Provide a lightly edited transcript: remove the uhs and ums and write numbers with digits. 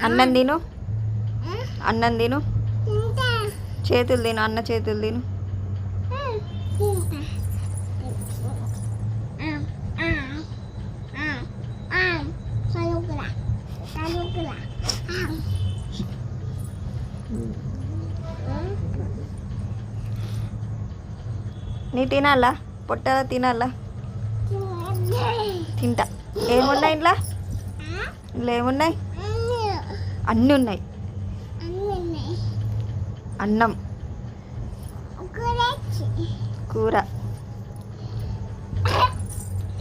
అన్నం తిను, అన్నం తిను, చేతులు తిను, అన్న చేతులు తిను. నీ తినాలా, పొట్ట తినాలా? తింటా. ఏమున్నాయి ఇంట్లో? ఇంట్లో ఏమున్నాయి? అన్నీ ఉన్నాయి. అన్నం, కూర,